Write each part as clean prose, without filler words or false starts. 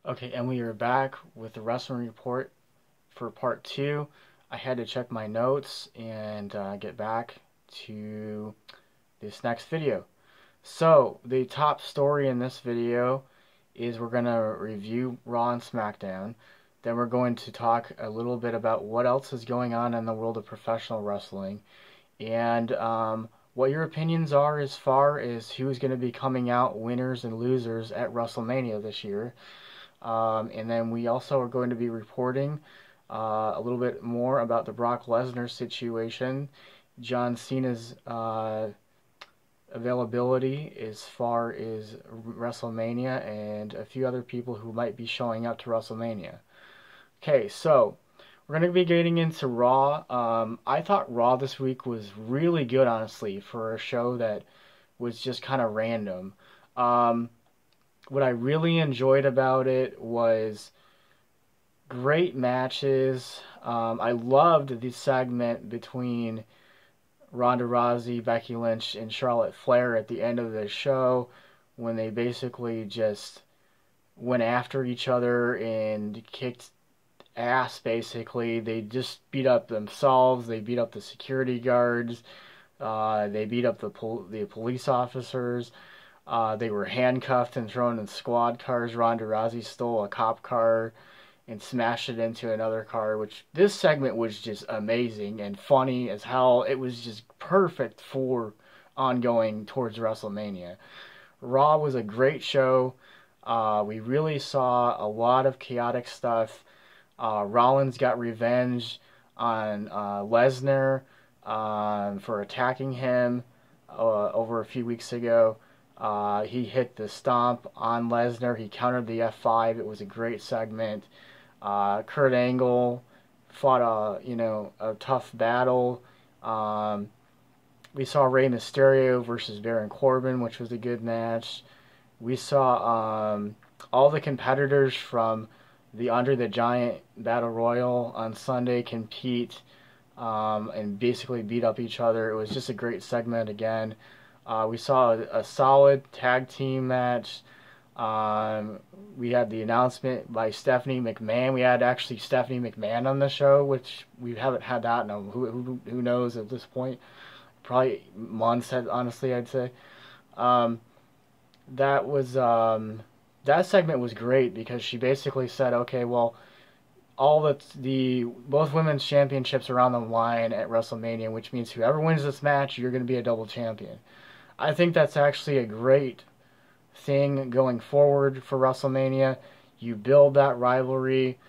Okay, and we are back with the wrestling report for part two. I had to check my notes and get back to this next video. So, the top story in this video is we're going to review Raw and Smackdown. Then we're going to talk a little bit about what else is going on in the world of professional wrestling and what your opinions are as far as who's going to be coming out winners and losers at Wrestlemania this year. And then we also are going to be reporting a little bit more about the Brock Lesnar situation, John Cena's availability as far as WrestleMania, and a few other people who might be showing up to WrestleMania. Okay, so we're going to be getting into Raw. I thought Raw this week was really good, honestly, for a show that was just kind of random. What I really enjoyed about it was great matches. I loved the segment between Ronda Rousey, Becky Lynch, and Charlotte Flair at the end of the show when they basically just went after each other and kicked ass, basically. They just beat up themselves, they beat up the security guards, they beat up the police officers. They were handcuffed and thrown in squad cars. Ronda Rousey stole a cop car and smashed it into another car, which this segment was just amazing and funny as hell. It was just perfect for ongoing towards WrestleMania. Raw was a great show. We really saw a lot of chaotic stuff. Rollins got revenge on Lesnar for attacking him over a few weeks ago. He hit the stomp on Lesnar. He countered the F5. It was a great segment. Kurt Angle fought a tough battle. We saw Rey Mysterio versus Baron Corbin, which was a good match. We saw all the competitors from the Andre the Giant Battle Royal on Sunday compete and basically beat up each other. It was just a great segment again. We saw a solid tag team match. We had the announcement by Stephanie McMahon. We had actually Stephanie McMahon on the show, which we haven't had that in who knows at this point. Probably months, honestly, I'd say. That was that segment was great because she basically said, okay, well, both women's championships are on the line at WrestleMania, which means whoever wins this match, you're going to be a double champion. I think that's actually a great thing going forward for WrestleMania. You build that rivalry,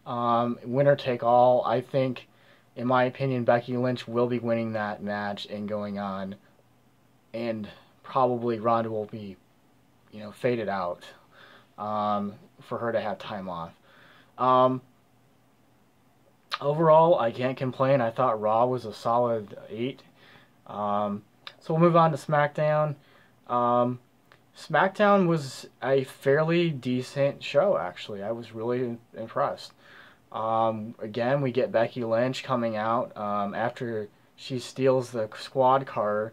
winner take all. I think, in my opinion, Becky Lynch will be winning that match and going on, and probably Ronda will be, faded out for her to have time off. Overall, I can't complain. I thought Raw was a solid 8. So we'll move on to SmackDown. SmackDown was a fairly decent show, actually. I was really impressed. Again, we get Becky Lynch coming out after she steals the squad car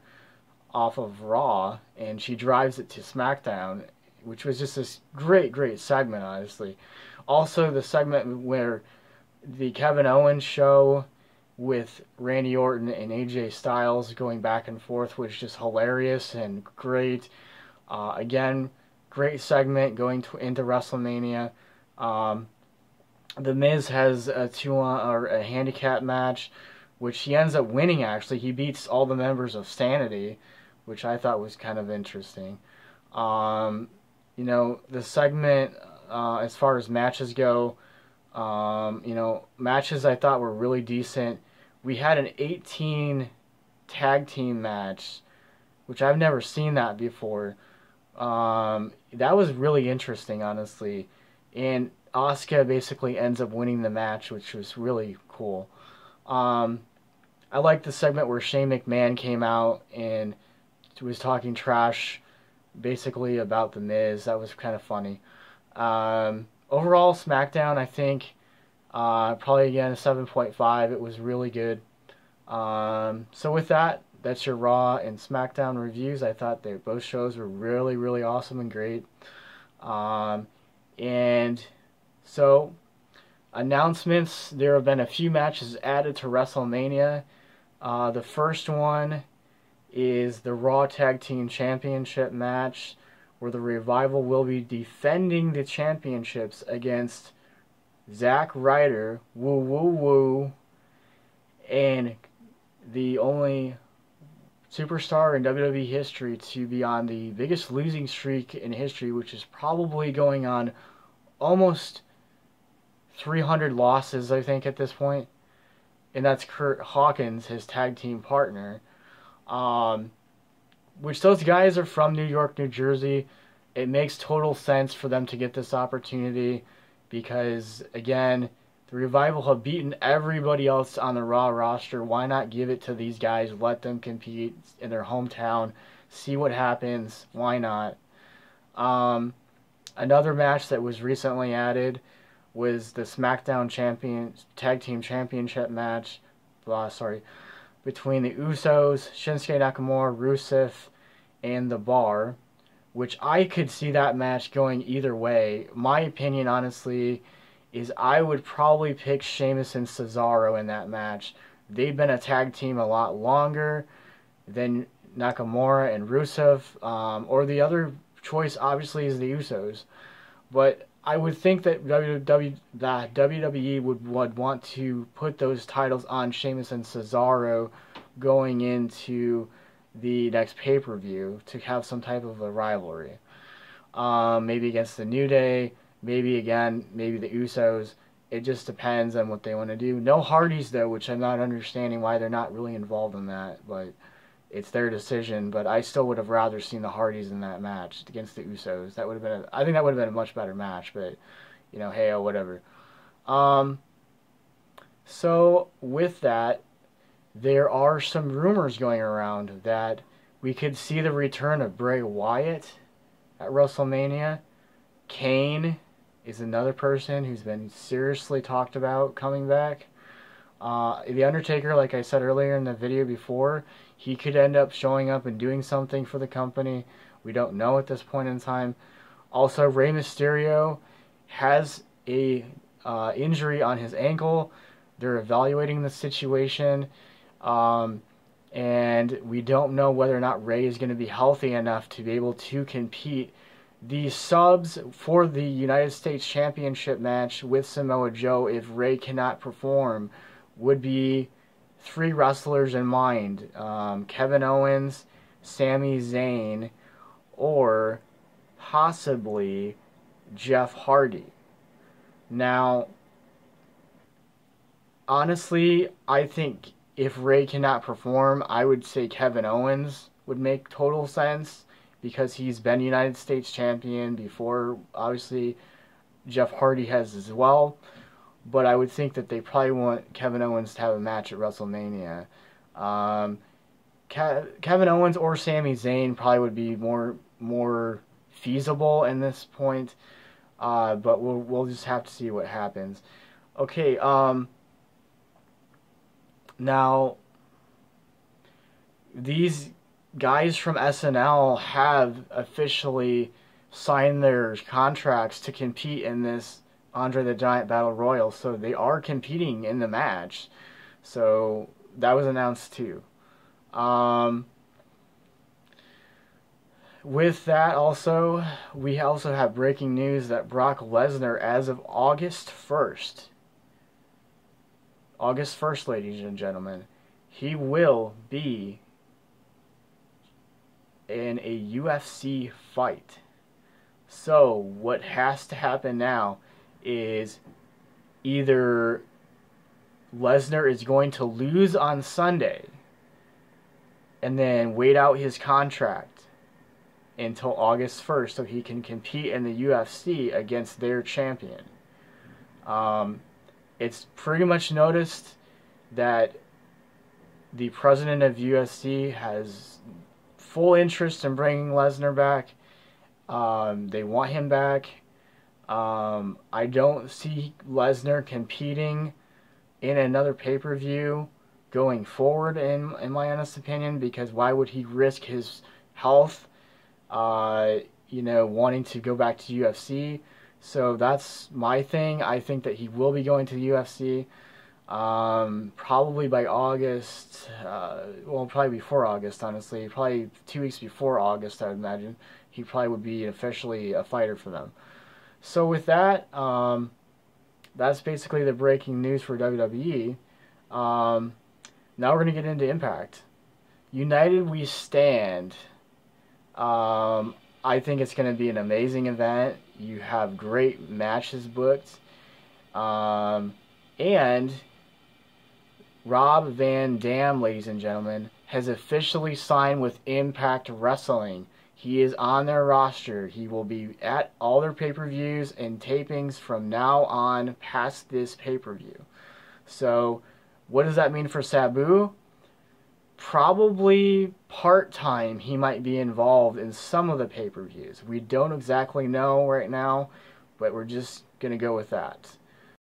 off of Raw, and she drives it to SmackDown, which was just this great, great segment, honestly. Also, the segment where the Kevin Owens show with Randy Orton and AJ Styles going back and forth was just hilarious and great. Again, great segment going into WrestleMania. The Miz has a handicap match, which he ends up winning. Actually, he beats all the members of Sanity, which I thought was kind of interesting. The segment as far as matches go. Matches I thought were really decent. We had an 18 tag team match, which I've never seen that before. That was really interesting, honestly. And Asuka basically ends up winning the match, which was really cool. I liked the segment where Shane McMahon came out and was talking trash, basically about The Miz. That was kind of funny. Overall, SmackDown, I think, probably again a 7.5. It was really good. So with that, that's your Raw and SmackDown reviews. I thought both shows were really, really awesome and great. And so, announcements, there have been a few matches added to WrestleMania. The first one is the Raw Tag Team Championship match, where the Revival will be defending the championships against Zack Ryder, woo woo woo, and the only superstar in WWE history to be on the biggest losing streak in history, which is probably going on almost 300 losses, I think, at this point. And that's Kurt Hawkins, his tag team partner. Which those guys are from New York, New Jersey. It makes total sense for them to get this opportunity because, again, the Revival have beaten everybody else on the Raw roster. Why not give it to these guys? Let them compete in their hometown. See what happens. Why not? Another match that was recently added was the Smackdown Tag Team Championship match. Between the Usos, Shinsuke Nakamura, Rusev, and The Bar, which I could see that match going either way. My opinion, honestly, is I would probably pick Sheamus and Cesaro in that match. They've been a tag team a lot longer than Nakamura and Rusev, or the other choice, obviously, is the Usos. But I would think that WWE would want to put those titles on Sheamus and Cesaro going into the next pay-per-view to have some type of a rivalry. Maybe against the New Day, maybe the Usos. It just depends on what they want to do. No Hardys, though, which I'm not understanding why they're not really involved in that, but it's their decision. But I still would have rather seen the Hardys in that match against the Usos. That would have been I think that would have been a much better match, but, hey, oh, whatever. So, with that, there are some rumors going around that we could see the return of Bray Wyatt at WrestleMania. Kane is another person who's been seriously talked about coming back. The Undertaker, like I said earlier in the video before, he could end up showing up and doing something for the company. We don't know at this point in time. Also, Rey Mysterio has a injury on his ankle. They're evaluating the situation. And we don't know whether or not Rey is going to be healthy enough to be able to compete. The subs for the United States Championship match with Samoa Joe, if Rey cannot perform, would be 3 wrestlers in mind. Kevin Owens, Sami Zayn, or possibly Jeff Hardy. Now, honestly, I think if Rey cannot perform, I would say Kevin Owens would make total sense because he's been United States Champion before. Obviously, Jeff Hardy has as well. But I would think that they probably want Kevin Owens to have a match at WrestleMania. Kevin Owens or Sami Zayn probably would be more feasible in this point. But we'll just have to see what happens. Okay, now, these guys from SNL have officially signed their contracts to compete in this Andre the Giant Battle Royal, so they are competing in the match. So that was announced too. With that also, we also have breaking news that Brock Lesnar, as of August 1st, ladies and gentlemen, he will be in a UFC fight. So what has to happen now is either Lesnar is going to lose on Sunday and then wait out his contract until August 1st so he can compete in the UFC against their champion. It's pretty much noticed that the president of UFC has full interest in bringing Lesnar back. They want him back. I don't see Lesnar competing in another pay-per-view going forward, in my honest opinion, because why would he risk his health, wanting to go back to UFC? So that's my thing. I think that he will be going to the UFC. Probably by August, well, probably before August, honestly. Probably 2 weeks before August, I would imagine. He probably would be officially a fighter for them. So with that, that's basically the breaking news for WWE. Now we're going to get into Impact. United We Stand. I think it's going to be an amazing event. You have great matches booked. And Rob Van Dam, ladies and gentlemen, has officially signed with Impact Wrestling. He is on their roster. He will be at all their pay-per-views and tapings from now on past this pay-per-view. So, what does that mean for Sabu? Probably part-time he might be involved in some of the pay-per-views. We don't exactly know right now, but we're just going to go with that.